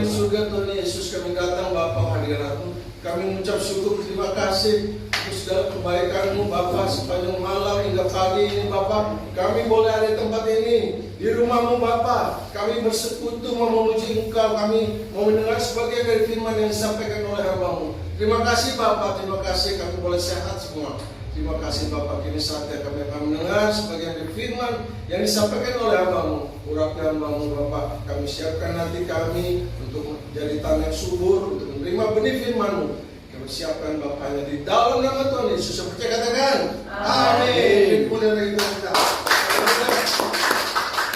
di surga Tuhan Yesus, kami datang Bapa hadirat-Mu. Kami mengucap syukur, terima kasih untuk segala kebaikan-Mu Bapa sepanjang malam hingga pagi ini Bapa. Kami boleh ada di tempat ini, di rumah-Mu Bapa. Kami bersekutu memuji Engkau, kami mau mendengar sebagian dari firman yang disampaikan oleh hamba-Mu. Terima kasih Bapa, terima kasih kami boleh sehat semua. Terima kasih Bapak, kini saatnya kami akan mendengar sebagian dari firman yang disampaikan oleh hamba-Mu. Urapi hamba-Mu Bapak, kami siapkan hati kami untuk menjadi tanah yang subur, untuk menerima benih firman-Mu. Kami siapkan Bapaknya di dalam nama Tuhan Yesus. Yang percaya katakan amin. Boleh lagi kita.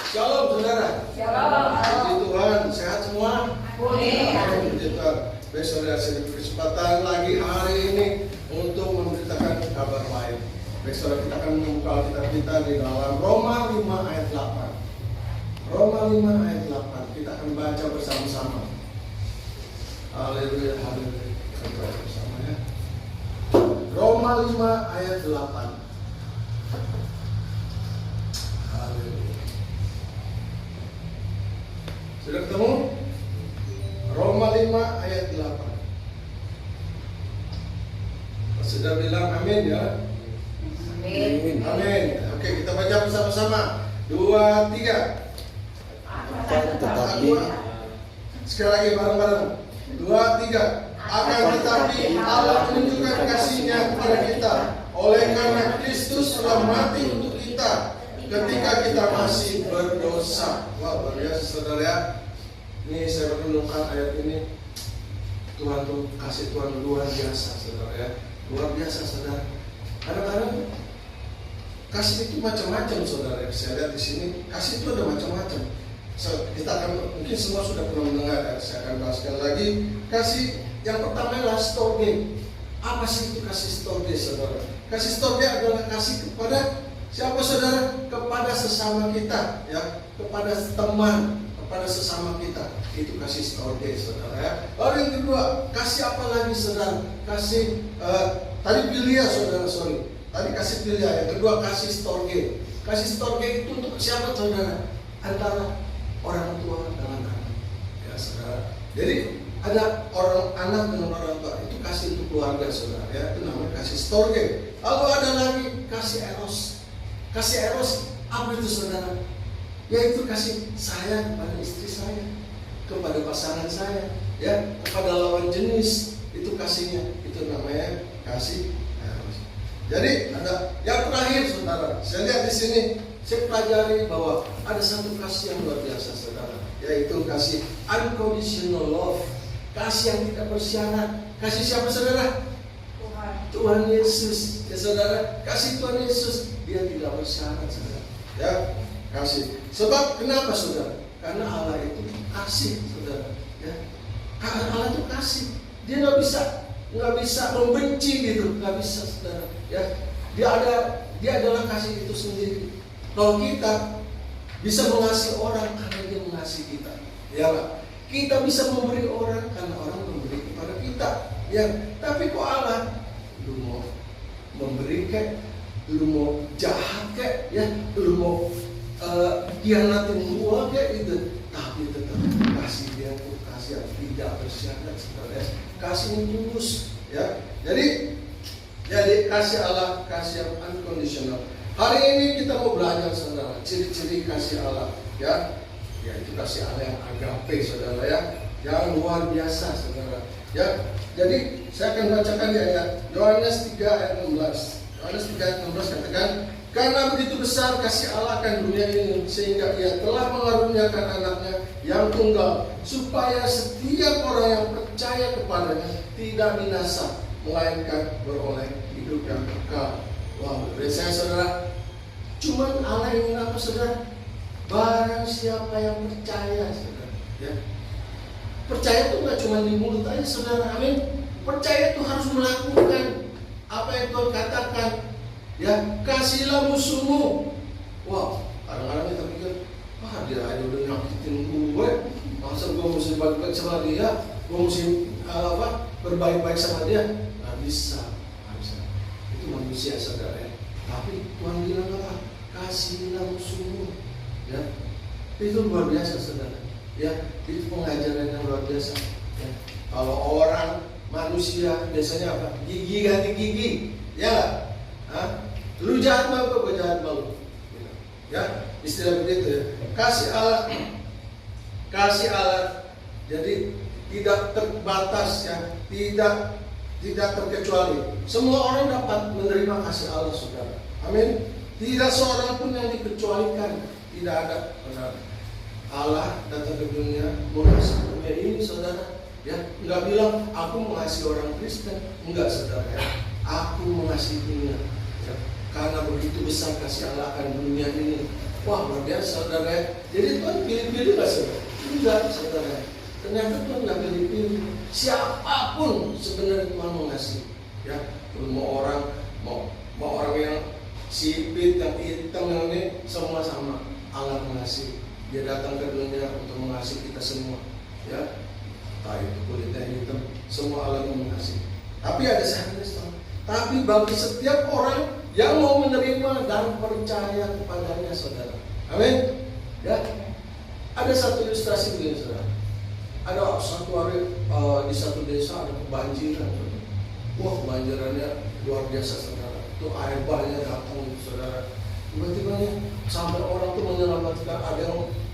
Shalom saudara. Shalom. Puji Tuhan, sehat semua? Boleh. Puji Tuhan. Baik saudara, saya kesempatan lagi hari ini untuk memberitakan kabar baik. Baik saudara, kita akan membuka Alkitab kita di dalam Roma 5 ayat 8. Roma 5 ayat 8. Kita akan baca bersama-sama. Haleluya, haleluya. Kita baca bersama ya. Roma 5 ayat 8. Haleluya. Sudah ketemu? Roma 5 ayat 8. Sudah bilang amin ya? Amin. Amin. Oke, kita baca bersama-sama. 2, 3. Tetapi Sekali lagi bareng-bareng. 2, 3. Akan tetapi Allah menunjukkan kasih-Nya kepada kita oleh karena Kristus telah mati untuk kita ketika kita masih berdosa. Wah, luar biasa saudara ya. Ini saya renungkan ayat ini. Tuhan tuh kasih Tuhan luar biasa saudara ya. Luar biasa saudara. Kadang-kadang kasih itu macam-macam saudara. Saya lihat di sini kasih itu ada macam-macam. Kita akan mungkin semua sudah pernah mendengar ya. Saya akan bahas sekali lagi. Kasih yang pertama adalah storge. Apa sih itu kasih storge saudara? Kasih storge adalah kasih kepada siapa saudara? Kepada sesama kita ya, kepada teman, kepada sesama kita. Itu kasih storge saudara ya. Lalu yang kedua, kasih apa lagi saudara? Kasih tadi pilia saudara, sorry. Tadi kasih pilia, yang kedua kasih storge. Kasih storge itu untuk siapa saudara? Antara orang tua dengan anak ya saudara. Jadi ada orang anak dengan orang tua, itu kasih untuk keluarga saudara ya, itu namanya kasih storge. Lalu ada lagi kasih eros. Kasih eros apa itu saudara? Yaitu kasih saya kepada istri saya, kepada pasangan saya ya, kepada lawan jenis. Itu kasihnya, itu namanya kasih eros. Jadi ada yang terakhir saudara, saya lihat di sini, saya pelajari bahwa ada satu kasih yang luar biasa saudara, yaitu kasih unconditional love. Kasih yang tidak bersyarat. Kasih siapa saudara? Tuhan Yesus ya saudara. Kasih Tuhan Yesus, dia tidak bersyarat saudara ya, kasih. Sebab kenapa saudara? Karena Allah itu kasih saudara ya. Karena Allah itu kasih. Dia nggak bisa membenci gitu, nggak bisa saudara ya. Dia adalah kasih itu sendiri. Kalau kita bisa mengasihi orang karena dia mengasihi kita ya Pak. Kita bisa memberi orang karena orang memberi kepada kita ya. Tapi kok Allah, lu mau memberi kek, lu mau jahat kek ya, lu mau hianatin gua kek gitu, tapi tetap kasih dia untuk kasih yang tidak bersyarat saudara, kasih yang tulus ya. Jadi kasih Allah, kasih yang unconditional. Hari ini kita mau belajar saudara, ciri-ciri kasih Allah ya. Ya itu kasih Allah yang agape saudara ya, yang luar biasa saudara ya. Jadi saya akan bacakan di ayat Yohanes 3 ayat 16. Yohanes 3 ayat 16 katakan, karena begitu besar kasih Allah akan dunia ini sehingga Ia telah mengaruniakan anaknya yang tunggal, supaya setiap orang yang percaya kepadanya tidak binasa, melainkan beroleh hidup yang kekal. Wow, saya saudara, cuman Allah yang ingin apa saudara? Barang siapa yang percaya saudara ya. Percaya itu gak cuma di mulut aja saudara, amin. Percaya itu harus melakukan apa yang Tuhan katakan ya. Kasihlah musuhmu. Wow, kadang-kadang kita pikir, wah dia aja udah nyakitin gue, masa gue mesti baik-baik sama dia, gue mesti berbaik-baik sama dia. Gak bisa. Itu manusia saudara ya. Tapi Tuhan bilang apa? Kasihlah musuhmu ya. Itu luar biasa saudara. Ya, itu pengajaran yang luar biasa. Ya. Kalau orang manusia biasanya apa? Gigi ganti gigi, ya nggak? Hah? Lu jahat malu, gue jahat malu. Ya, istilah begitu ya. Kasih Allah. Jadi tidak terbatas ya, tidak terkecuali. Semua orang dapat menerima kasih Allah, saudara. Amin. Tidak seorang pun yang dikecualikan. Tidak ada, saudara. Allah datang ke dunia mengasihi dunia ini, saudara. Ya, nggak bilang aku mengasihi orang Kristen, enggak, saudara. Ya. Aku mengasihi dunia. Ya. Karena begitu besar kasih Allah akan dunia ini. Wah, luar biasa, saudara. Ya. Jadi Tuhan pilih-pilih nggak, saudara? Enggak, saudara. Ternyata Tuhan nggak pilih-pilih. Siapapun sebenarnya Tuhan mengasihi. Ya, mau orang yang sipit, yang hitam, yang ini semua sama. Allah mengasihi. Dia datang ke dunia untuk mengasihi kita semua. Ya, entah itu kulitnya hitam, semua Allah mengasihi. Tapi ada syaratnya. Tapi bagi setiap orang yang mau menerima dan percaya kepadanya, saudara. Amin. Ya, ada satu ilustrasi begini, saudara. Ada satu hari di satu desa ada kebanjiran, saudara. Wah, kebanjirannya luar biasa, saudara. Itu air banyak datang, saudara. Tiba-tiba nih sampai orang tuh menyelamatkan,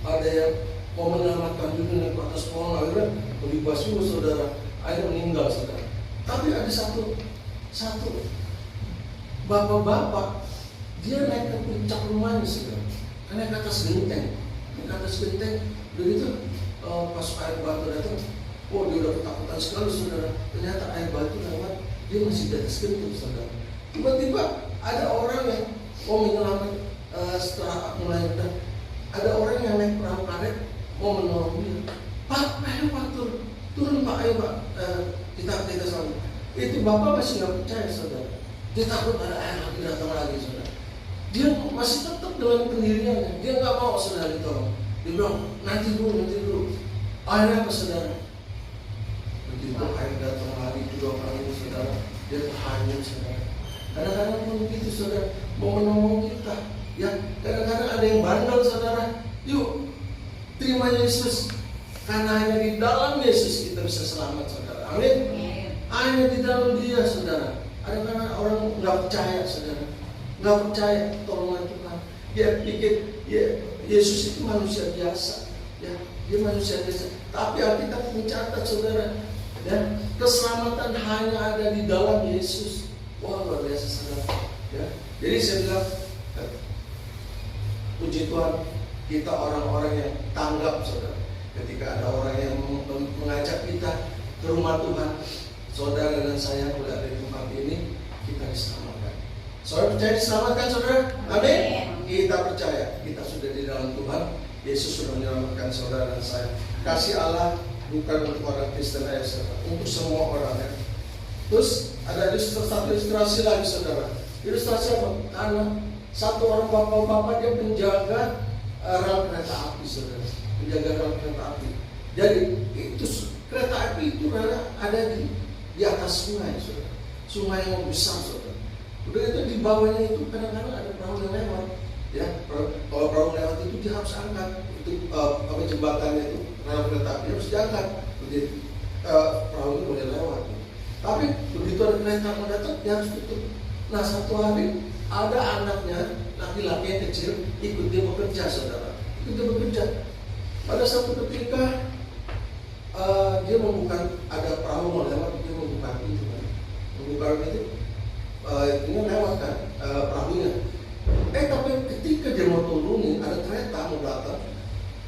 ada yang mau menyelamatkan juga naik ke atas pohon, akhirnya melibas juga, saudara. Akhirnya meninggal, saudara. Tapi ada satu bapak-bapak, dia naik ke puncak rumahnya, saudara. Naik ke atas genteng, begitu pas air batu datang, oh dia udah ketakutan sekali, saudara. Ternyata air batu lewat, dia masih di atas genteng, saudara. Tiba-tiba ada orang yang mau menyelamat setelah melahirkan. Ada orang yang naik perahu karet mau menolong dia. Pak, ayo Pak, turun Pak, ayo Pak, kita selamat. Itu bapak masih nggak percaya, saudara. Dia takut ada air lagi datang lagi, saudara. Dia masih tetap dengan pendiriannya. Dia nggak mau, saudara, ditolong. Dia bilang nanti dulu. Akhirnya apa, saudara? Begitu air datang lagi kedua kali, saudara, dia terhanyut, saudara. Kadang-kadang pun begitu, saudara, mau menolong kita. Ya, kadang-kadang ada yang bandel, saudara. Yuk, terima Yesus. Karena hanya di dalam Yesus kita bisa selamat, saudara. Amin. Hanya di dalam Dia, saudara. Kadang-kadang orang nggak percaya, saudara. Nggak percaya tolongan Tuhan. Dia pikir Yesus itu manusia biasa. Ya, dia manusia biasa. Tapi Alkitab mencatat, saudara, ya, keselamatan hanya ada di dalam Yesus. Wah, luar biasa, saudara. Ya, jadi saya bilang, puji Tuhan, kita orang-orang yang tanggap, saudara. Ketika ada orang yang mengajak kita ke rumah Tuhan, saudara dan saya mulai dari tempat ini, kita diselamatkan. Saudara percaya diselamatkan, saudara? Amin. Kita percaya, kita sudah di dalam Tuhan. Yesus sudah menyelamatkan saudara dan saya. Kasih Allah bukan untuk orang Kristen saja, untuk semua orang. Ya. Terus ada satu ilustrasi lagi, saudara. Ilustrasi apa? Karena satu orang bapak-bapak dia penjaga rel kereta api, saudara. Penjaga rel kereta api. Jadi itu kereta api itu ada di atas sungai, saudara. Sungai yang besar, saudara. Udah itu di bawahnya itu kadang-kadang ada perahu yang lewat. Ya, kalau perahu lewat itu dia harus angkat. Itu jembatannya itu rel kereta api harus diangkat. Jadi perahu itu boleh lewat. Tapi begitu ada kereta mau datang, dia harus tutup. Nah, satu hari ada anaknya, laki-laki yang kecil, ikut dia bekerja, saudara. Ikut dia bekerja. Pada satu ketika dia membuka, ada perahu mau lewat, dia membuka pintu. Membuka pintu, ini lewat kan perahunya. Tapi ketika dia mau turunin, ada kereta mau datang.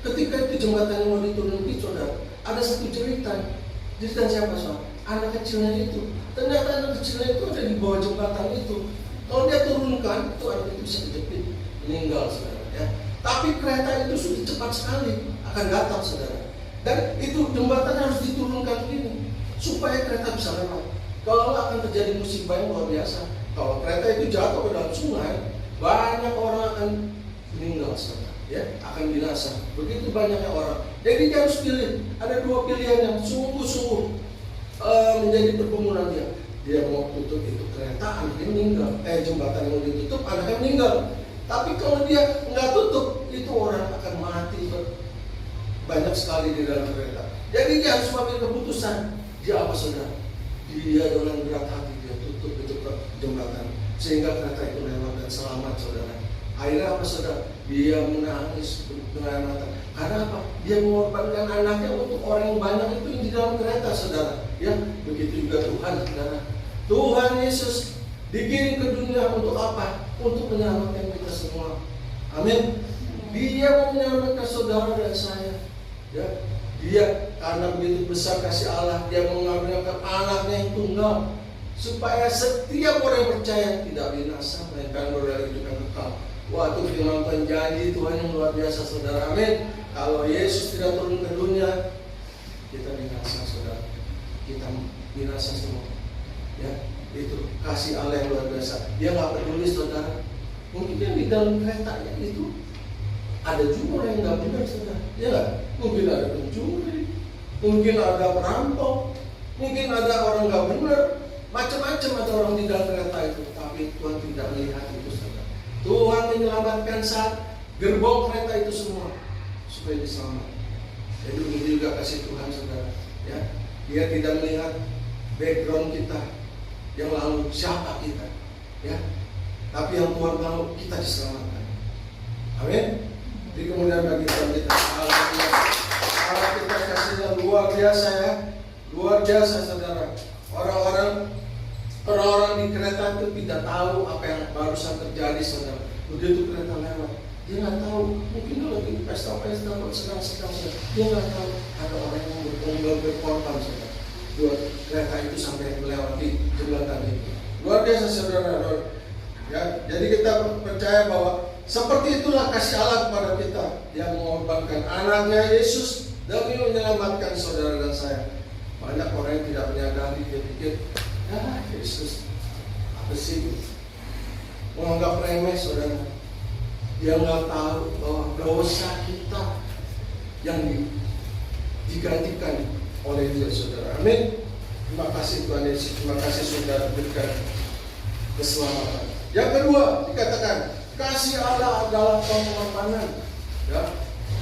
Ketika itu jembatan yang mau diturunin, saudara, ada satu jeritan. Jeritan siapa, saudara? Anak kecilnya itu. Ternyata anak kecilnya itu ada di bawah jembatan itu. Kalau dia turunkan, itu anak itu bisa kejepit, meninggal, saudara. Ya. Tapi kereta itu sudah cepat sekali akan datang, saudara. Dan itu jembatan harus diturunkan ini supaya kereta bisa lewat. Kalau akan terjadi musibah yang luar biasa. Kalau kereta itu jatuh ke dalam sungai, banyak orang akan meninggal, saudara. Ya, akan binasa. Begitu banyaknya orang. Jadi dia harus pilih. Ada dua pilihan yang sungguh-sungguh menjadi pergumulan dia. Dia mau tutup itu kereta, anaknya meninggal. Jembatan yang mau ditutup, anaknya meninggal. Tapi kalau dia nggak tutup, itu orang akan mati. banyak sekali di dalam kereta. Jadi dia harus mengambil keputusan. Dia apa saudara? Dia dengan berat hati dia tutup itu jembatan sehingga kereta itu lewat dan selamat saudara. Akhirnya apa saudara? Dia menangis dengan mata. Karena apa? Dia mengorbankan anaknya untuk orang yang banyak itu di dalam kereta saudara. Ya, begitu juga Tuhan saudara. Tuhan Yesus dikirim ke dunia untuk apa? Untuk menyelamatkan kita semua. Amin. Dia mau menyelamatkan saudara dan saya. Ya, dia karena begitu besar kasih Allah, dia mengambilkan anaknya yang tunggal supaya setiap orang yang percaya tidak binasa melainkan beroleh hidup yang kekal. Wah, itu firman Tuhan, janji Tuhan yang luar biasa saudara. Amin. Kalau Yesus tidak turun ke dunia, kita binasa saudara. Kita binasa semua. Ya, itu kasih Allah yang luar biasa. Dia nggak peduli saudara. Mungkin yang di dalam keretanya itu ada juga orang yang nggak benar saudara. Ya nggak? Mungkin ada pencuri, mungkin ada perampok, mungkin ada orang nggak benar, macam-macam ada orang di dalam kereta itu. Tapi Tuhan tidak melihat itu saudara. Tuhan menyelamatkan saat gerbong kereta itu semua supaya diselamatkan. Jadi begitu juga kasih Tuhan saudara. Ya, Dia tidak melihat background kita yang lalu siapa kita. Ya, tapi yang Tuhan tahu kita diselamatkan. Amin. Di kemudian bagi kita, Allah kita kasihnya luar biasa ya, luar biasa saudara. Orang-orang di kereta itu tidak tahu apa yang barusan terjadi saudara. Begitu kereta lewat, dia nggak tahu. Mungkin lagi pesta-pesta sedang dia nggak tahu ada orang yang berkorban saudara. Buat kereta itu sampai melewati jembatan itu. Luar biasa saudara. Ya, jadi kita percaya bahwa seperti itulah kasih Allah kepada kita. Dia mengorbankan anaknya Yesus demi menyelamatkan saudara dan saya. Banyak orang yang tidak menyadari, dia pikir, ya Yesus apa sih? Menganggap remeh saudara. Dia nggak tahu bahwa dosa kita yang digantikan oleh Dia saudara. Amin. Terima kasih Tuhan Yesus. Terima kasih saudara berikan keselamatan. Yang kedua dikatakan kasih Allah adalah pengorbanan. Ya,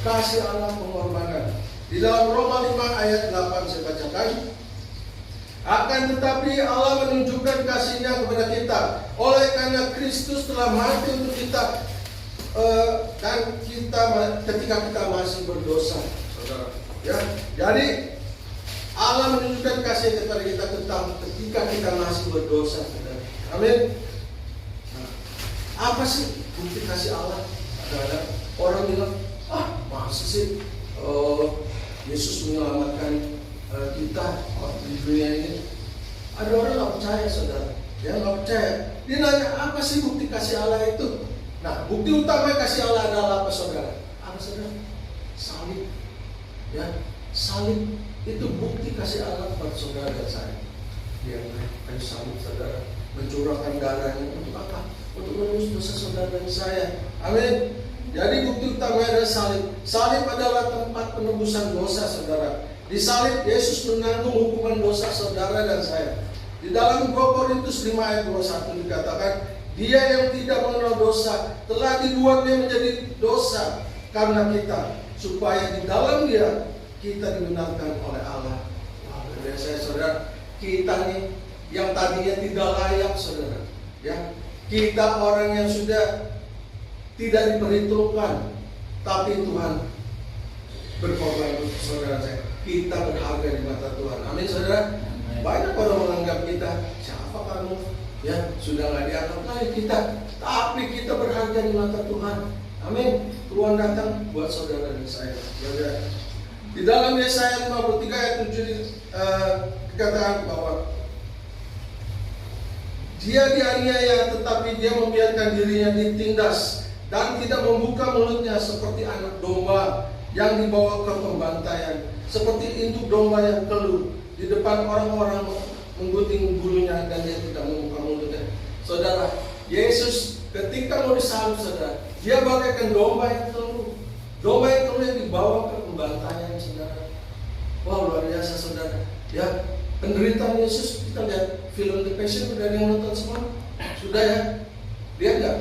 kasih Allah pengorbanan. Di dalam Roma 5 ayat 8 saya bacakan. Akan tetapi Allah menunjukkan kasih-Nya kepada kita oleh karena Kristus telah mati untuk kita dan kita ketika kita masih berdosa, saudara. Ya, jadi Allah menunjukkan kasih kepada kita tentang ketika kita masih berdosa, saudara. Amin. Nah, apa sih bukti kasih Allah? Ada orang bilang, masa sih Yesus menyelamatkan kita di dunia ini? Ada orang nggak percaya, saudara. Dia nggak percaya. Dia nanya, apa sih bukti kasih Allah itu? Nah, bukti utama kasih Allah adalah apa, saudara? Apa, saudara? Salib. Ya, salib itu bukti kasih Allah kepada saudara dan saya. Dia kayu salib, saudara, mencurahkan darahnya untuk apa? Untuk menebus dosa saudara dan saya. Amin. Jadi bukti utama adalah salib. Salib adalah tempat penebusan dosa saudara. Di salib Yesus menanggung hukuman dosa saudara dan saya. Di dalam 2 Korintus 5 ayat 21 dikatakan, Dia yang tidak mengenal dosa telah dibuat Dia menjadi dosa karena kita, supaya di dalam Dia kita dibenarkan oleh Allah. Wah, biasa saudara, kita nih yang tadinya tidak layak saudara, ya, kita orang yang sudah tidak diperhitungkan, tapi Tuhan berkorban untuk saudara saya. Kita berharga di mata Tuhan. Amin saudara. Banyak orang menganggap kita, siapa kamu? Ya, sudah nggak dianggap lagi kita, tapi kita berharga di mata Tuhan. Amin. Tuhan datang buat saudara dan saya. Saudara. Di dalam Yesaya 53 ayat 7 dikatakan bahwa Dia dianiaya tetapi Dia membiarkan dirinya ditindas dan tidak membuka mulutnya seperti anak domba yang dibawa ke pembantaian, seperti induk domba yang keluh di depan orang-orang menggunting bulunya dan Dia tidak membuka mulutnya. Saudara, Yesus ketika mau disalib saudara, Dia bagaikan domba yang keluh. Domba yang keluh yang dibawa ke pembantaian saudara. Wah, luar biasa saudara. Ya, penderitaan Yesus, kita lihat film The Passion, sudah yang nonton semua? Sudah ya? Lihat nggak?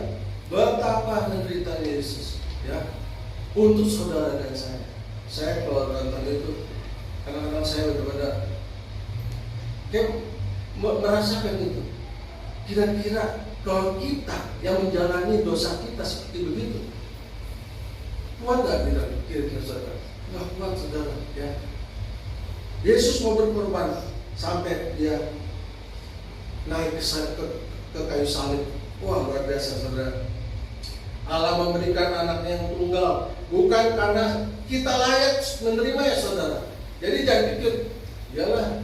Betapa penderitaan Yesus, ya, untuk saudara dan saya. Saya kalau nonton itu kadang-kadang saya benar-benar kayak merasakan itu. Kira-kira kalau kita yang menjalani dosa kita seperti begitu, kuat nggak kira-kira saudara? Nggak kuat saudara, ya. Yesus mau berkorban sampai dia naik ke kayu salib. Wah, luar biasa saudara. Allah memberikan anaknya yang tunggal bukan karena kita layak menerima ya saudara. Jadi jangan pikir, yalah,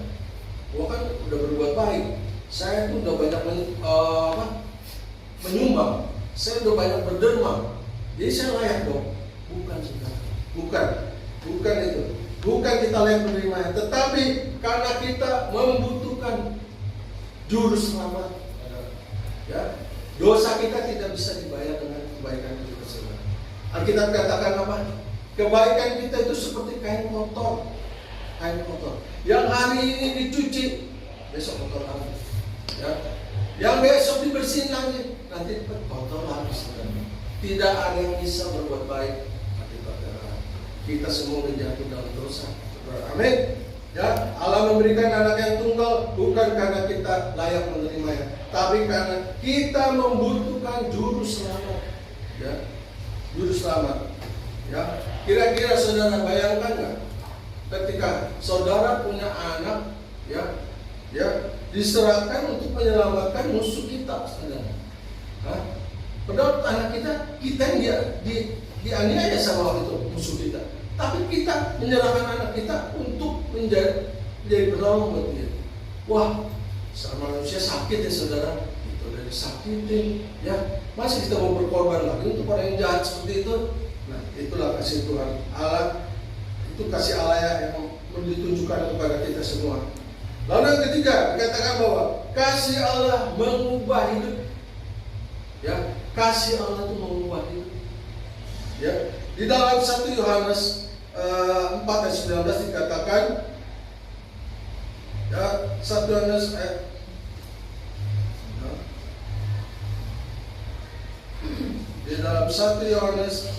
gua kan udah berbuat baik, saya tuh udah banyak menyumbang, saya udah banyak berderma, jadi saya layak dong. Bukan saudara, bukan itu, bukan kita layak menerima, tetapi karena kita membutuhkan juru selamat, ya. Dosa kita tidak bisa dibayar dengan kebaikan kita saudara. Alkitab katakan apa? Kebaikan kita itu seperti kain kotor yang hari ini dicuci, besok kotor lagi, ya. Yang besok dibersihin lagi, nanti kotor lagi saudara. Tidak ada yang bisa berbuat baik. Kita semua jatuh dalam dosa. Amin. Ya, Allah memberikan anak yang tunggal bukan karena kita layak menerimanya, tapi karena kita membutuhkan juru selamat. Ya, juru selamat. Ya, kira-kira saudara bayangkan nggak? Ketika saudara punya anak, ya, diserahkan untuk menyelamatkan musuh kita, saudara. Padahal anak kita yang dianiaya sama itu musuh kita. Tapi kita menyerahkan anak kita untuk menjadi penolong buat dia. Wah, sama manusia sakit ya saudara. Itu dari sakitin, ya. Masih kita mau berkorban lagi untuk orang yang jahat seperti itu. Nah, itulah kasih Tuhan Allah. Itu kasih Allah yang ditunjukkan kepada kita semua. Lalu yang ketiga, dikatakan bahwa kasih Allah mengubah hidup. Ya, kasih Allah itu mengubah hidup. Ya, di dalam 1 Yohanes 4 ayat 19 dikatakan, ya, 1 Yohanes di dalam 1 Yohanes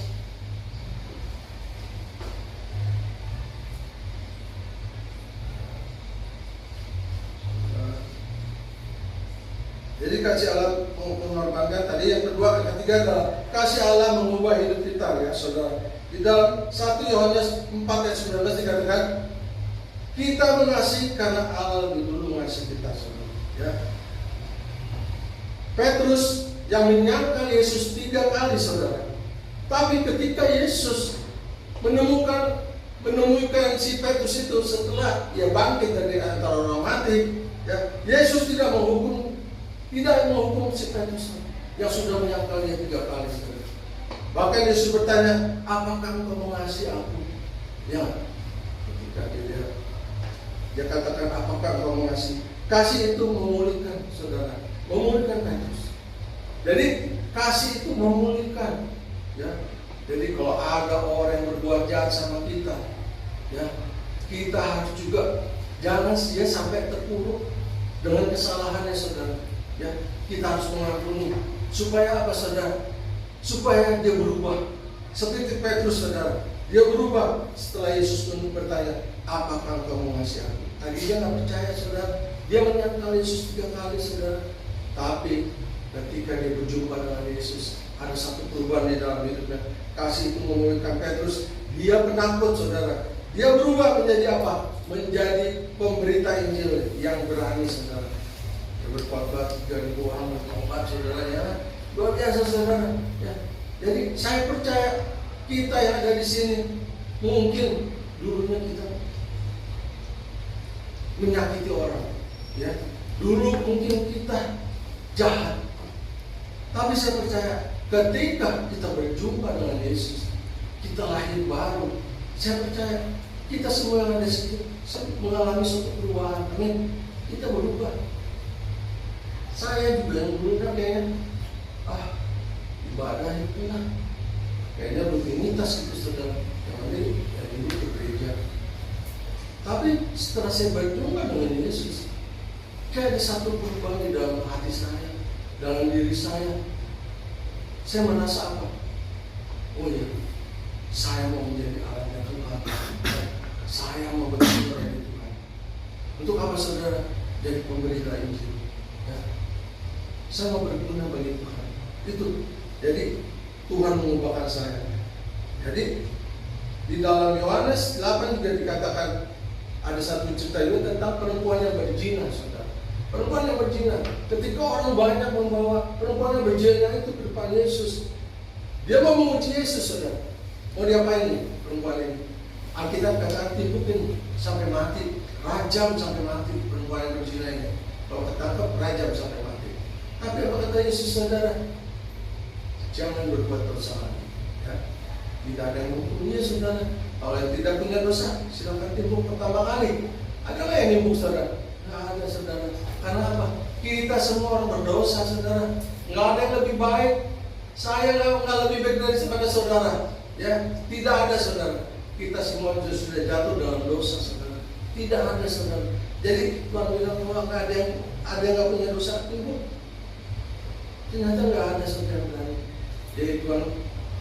jadi kasih Allah mengorbankan tadi, yang kedua, yang ketiga adalah kasih Allah mengubah hidup kita, ya saudara. Di dalam 1 Yohanes 4 ayat 19 dikatakan, kita mengasihi karena Allah lebih dulu mengasihi kita, saudara. Ya. Petrus yang menyangkal Yesus 3 kali, saudara. Tapi ketika Yesus menemukan si Petrus itu setelah ia bangkit dari antara orang mati, ya, Yesus tidak menghukum si Petrus yang sudah menyangkal dia 3 kali, saudara. Bahkan Yesus bertanya, apakah engkau mengasihi aku? Ya, ketika dia katakan, apakah engkau mengasihi? Kasih itu memulihkan, saudara, memulihkan Petrus. Jadi kasih itu memulihkan, ya. Jadi kalau ada orang yang berbuat jahat sama kita, ya, kita harus juga jangan dia sampai terpuruk dengan kesalahannya, saudara. Ya, kita harus mengampuni. Supaya apa, saudara? Supaya dia berubah. Seperti Petrus, saudara, dia berubah setelah Yesus bertanya, apakah engkau mengasihi aku? Tadi dia nggak percaya, saudara. Dia menyangkal Yesus 3 kali, saudara. Tapi ketika dia berjumpa dengan Yesus, ada satu perubahan di dalam hidupnya. Kasih itu memulihkan Petrus. Dia penakut, saudara. Dia berubah menjadi apa? Menjadi pemberita Injil yang berani, saudara. Dia berkhotbah 3.000 orang bertobat, saudara, ya. Luar biasa, saudara. Ya. Jadi saya percaya kita yang ada di sini mungkin dulunya kita menyakiti orang, ya. Dulu mungkin kita jahat. Tapi saya percaya ketika kita berjumpa dengan Yesus, kita lahir baru. Saya percaya kita semua yang ada di sini mengalami suatu perubahan. Amin. Kita berubah. Saya juga yang dulu kan kayaknya ibadah itu lah, kayaknya rutinitas gitu, saudara. Yang ini ke gereja. Tapi setelah saya berjumpa dengan Yesus, kayak ada satu perubahan di dalam hati saya, dalam diri saya. Saya merasa apa? Oh ya, saya mau menjadi alat yang hati. Saya mau berguna bagi Tuhan. Untuk apa saudara jadi pemberita Injil? Ya. Saya mau berguna bagi Tuhan. Itu. Jadi Tuhan mengubahkan saya. Jadi di dalam Yohanes 8 juga dikatakan ada satu cerita juga tentang perempuan yang berzina, saudara. Perempuan yang berzina. Ketika orang banyak membawa perempuan yang berzina itu ke depan Yesus, dia mau memuji Yesus, saudara. Mau diapain nih perempuan ini? Alkitab katakan timbukin sampai mati, rajam sampai mati perempuan yang berzina ini. Kalau ketangkap, rajam sampai mati. Tapi apa kata Yesus, saudara? Jangan berbuat dosa lagi. Ya. Tidak ada yang mempunyai, saudara. Kalau yang tidak punya dosa, silakan timbuk pertama kali. Ada nggak yang timbuk, saudara? Nggak ada, saudara. Karena apa? Kita semua orang berdosa, saudara. Nggak ada yang lebih baik. Saya nggak lebih baik daripada saudara. Ya, tidak ada, saudara. Kita semua sudah jatuh dalam dosa, saudara. Tidak ada, saudara. Jadi Tuhan bilang bahwa ada yang nggak punya dosa, timbuk. Ternyata nggak ada, saudara. Jadi Tuhan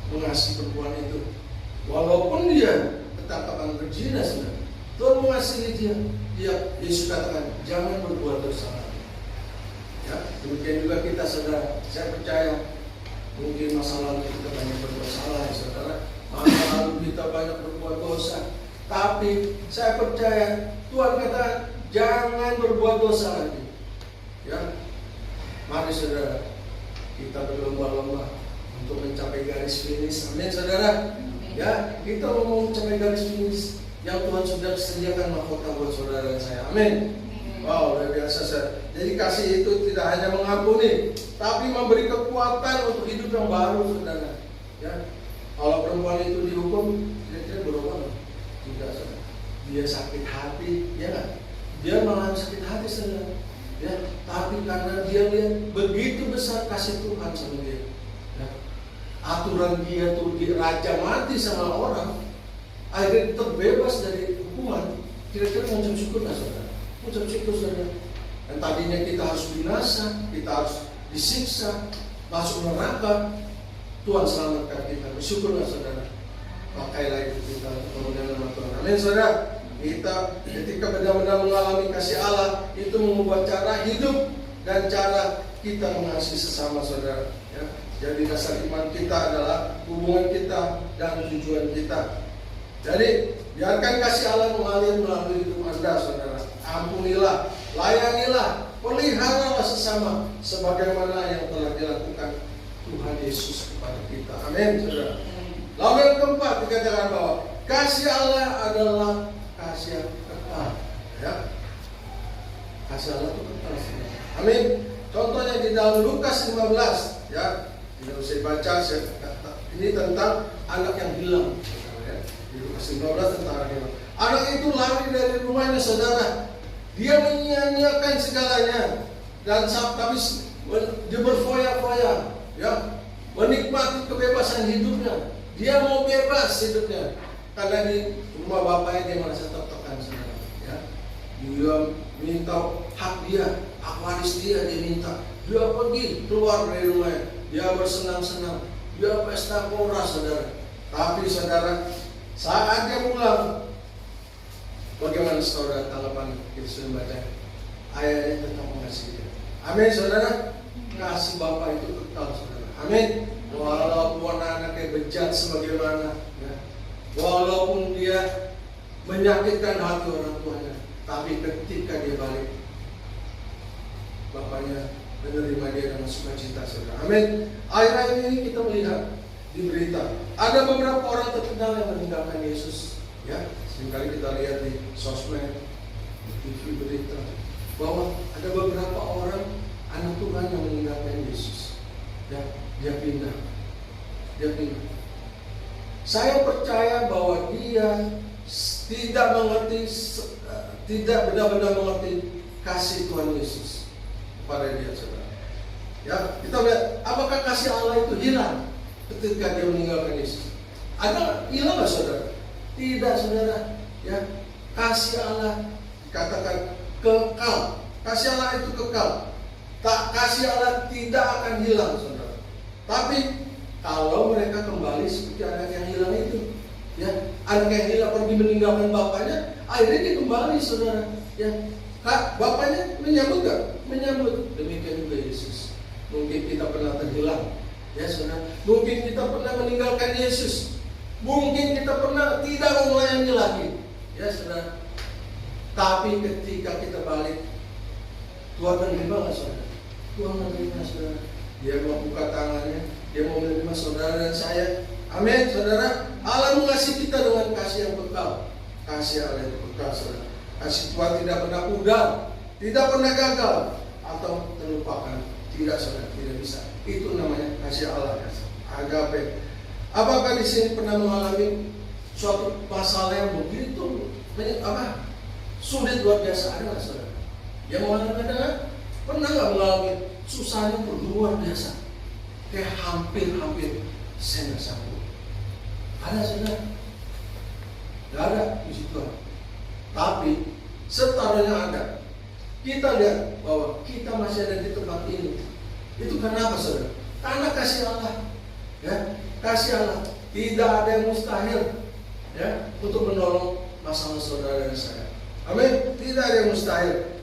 mengasihi perempuan itu, walaupun dia ketangkapan berzina, saudara. Tuhan mengasihi dia. Yesus katakan jangan berbuat dosa lagi. Ya, demikian juga kita, saudara. Saya percaya mungkin masa lalu kita banyak berbuat salah, saudara. Masa lalu kita banyak berbuat dosa. Tapi saya percaya Tuhan katakan jangan berbuat dosa lagi. Ya, mari saudara kita berlomba-lomba untuk mencapai garis finish. Amin, saudara. Ya, kita mau mencapai garis finish yang Tuhan sudah sediakan mahkota buat saudara dan saya. Amin. Wow, luar biasa, saudara. Jadi kasih itu tidak hanya mengampuni, tapi memberi kekuatan untuk hidup yang baru, saudara. Ya, kalau perempuan itu dihukum, kira-kira berapa? Tidak, saudara. Dia sakit hati, ya kan? Dia malah sakit hati, saudara. Ya, tapi karena dia lihat begitu besar kasih Tuhan sama dia. Ya. Aturan dia tuh diraja mati sama orang, akhirnya terbebas dari hukuman. Kira-kira mengucap syukur nggak, saudara? Mengucap syukur, saudara. Dan tadinya kita harus binasa, kita harus disiksa, masuk neraka. Tuhan selamatkan kita. Bersyukur nggak, saudara? Pakailah itu kita kemudian nama Tuhan. Amin, saudara. Kita ketika benar-benar mengalami kasih Allah, itu mengubah cara hidup dan cara kita mengasihi sesama, saudara. Ya. Jadi dasar iman kita adalah hubungan kita dan tujuan kita. Jadi biarkan kasih Allah mengalir melalui hidup Anda, saudara. Ampunilah, layanilah, peliharalah sesama sebagaimana yang telah dilakukan Tuhan Yesus kepada kita. Amin, saudara. Lalu yang keempat dikatakan bahwa kasih Allah adalah kasih yang kekal. Ya. Kasih Allah itu kekal, saudara. Amin. Contohnya di dalam Lukas 15, ya. Tidak usah baca, ini tentang anak yang hilang. Ya. Di Lukas 15 tentang anak yang hilang. Anak itu lari dari rumahnya, saudara. Dia menyia-nyiakan segalanya dan tapi dia berfoya-foya, ya, menikmati kebebasan hidupnya. Dia mau bebas hidupnya karena di rumah bapaknya dia merasa tertekan, saudara. Ya. Dia minta hak dia, hak waris dia minta. Dia pergi keluar dari rumahnya, dia bersenang-senang, dia pesta pora, saudara. Tapi saudara, saat dia pulang, bagaimana saudara tanggapan kita sudah baca? Ayahnya tetap mengasihi dia. Amin, saudara. Kasih Bapa itu kekal, saudara. Amin. Walaupun anaknya bejat sebagaimana, ya. Walaupun dia menyakitkan hati orang tuanya, tapi ketika dia balik, Bapaknya menerima dia dengan sukacita, saudara. Amin. Akhir-akhir ini kita melihat di berita ada beberapa orang terkenal yang meninggalkan Yesus. Ya, seringkali kita lihat di sosmed, di TV berita bahwa ada beberapa orang anak Tuhan yang meninggalkan Yesus. Ya, dia pindah. Saya percaya bahwa dia tidak benar-benar mengerti kasih Tuhan Yesus kepada dia, saudara. Ya, kita lihat apakah kasih Allah itu hilang ketika dia meninggalkan Yesus? Ada hilang nggak, saudara? Tidak, saudara. Ya, kasih Allah dikatakan kekal. Kasih Allah itu kekal. Kasih Allah tidak akan hilang, saudara. Tapi kalau mereka kembali seperti anak yang hilang itu, Ya, anak yang hilang pergi meninggalkan bapaknya, akhirnya dia kembali, saudara. Ya, bapaknya menyambut gak? Menyambut. Demikian juga Yesus. Mungkin kita pernah terhilang, ya saudara. Mungkin kita pernah meninggalkan Yesus. Mungkin kita pernah tidak melayani lagi, ya saudara. Tapi ketika kita balik, Tuhan menerima nggak saudara? Tuhan menerima saudara. Dia mau buka tangannya, dia mau menerima saudara dan saya. Amin, saudara. Allah mengasihi kita dengan kasih yang kekal. Kasih Allah yang kekal, saudara. Kasih Tuhan tidak pernah pudar, tidak pernah gagal, atau terlupakan. Tidak, saudara, tidak bisa. Itu namanya kasih Allah. Agape. Apakah di sini pernah mengalami suatu masalah yang begitu sulit luar biasa? Ada nggak, saudara? Yang mengalami ada? Pernah nggak mengalami susahnya luar biasa? Kayak hampir saya nggak sanggup. Ada, saudara? Nggak ada, puji Tuhan. Tapi setaranya ada. Kita lihat bahwa kita masih ada di tempat ini. Itu karena apa, saudara? Karena kasih Allah. Ya, kasih Allah. Tidak ada yang mustahil, ya, untuk menolong masalah saudara dan saya. Amin. Tidak ada yang mustahil.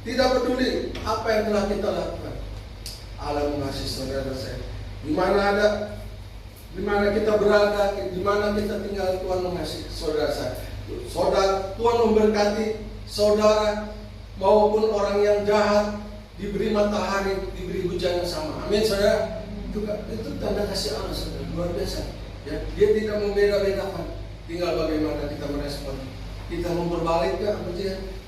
Tidak peduli apa yang telah kita lakukan. Allah mengasihi saudara dan saya. Di mana kita berada, di mana kita tinggal, Tuhan mengasihi saudara saya. Saudara, Tuhan memberkati saudara maupun orang yang jahat, diberi matahari, diberi hujan yang sama. Amin, saudara. Itu tanda kasih Allah, saudara, luar biasa. Ya, dia tidak membeda-bedakan. Tinggal bagaimana kita merespon. Kita mau berbalik gak?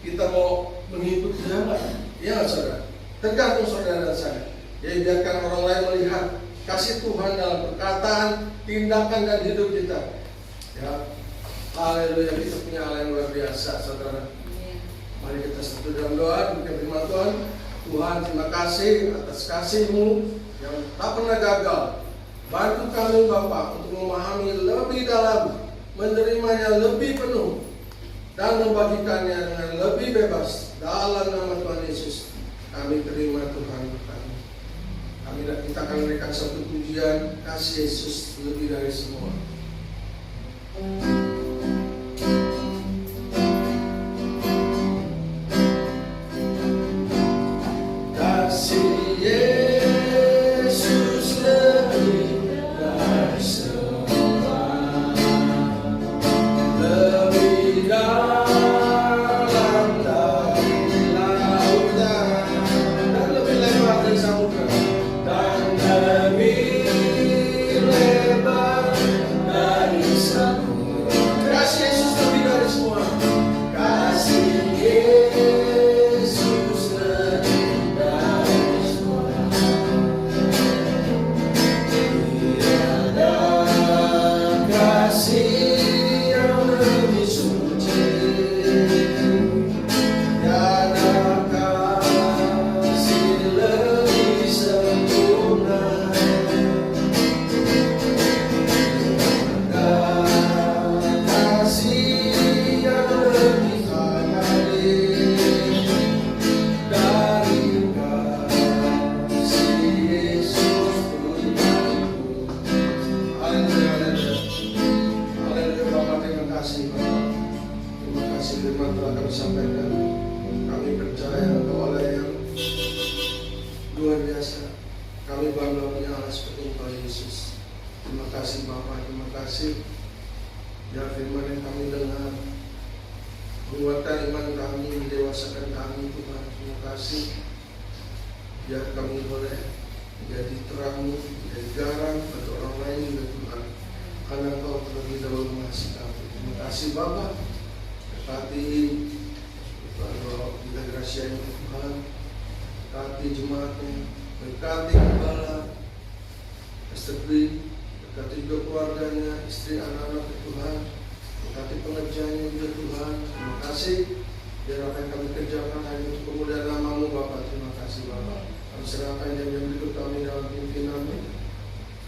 Kita mau mengikuti jalan? Ya, saudara. Tergantung saudara dan saya. Ya, biarkan orang lain melihat kasih Tuhan dalam perkataan, tindakan dan hidup kita. Ya, haleluya, kita punya Allah yang luar biasa, saudara. Mari kita satu dalam doa, demikian firman Tuhan. Tuhan, terima kasih atas kasih-Mu yang tak pernah gagal. Bantu kami Bapa untuk memahami lebih dalam, menerimanya lebih penuh, dan membagikannya dengan lebih bebas. Dalam nama Tuhan Yesus, kami terima Tuhan kami. Kita akan memberikan satu pujian kasih Yesus lebih dari semua.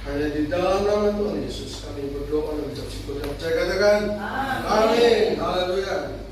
Hanya di dalam nama Tuhan Yesus kami berdoa dan mengucap syukur dan percaya, katakan amin. Haleluya.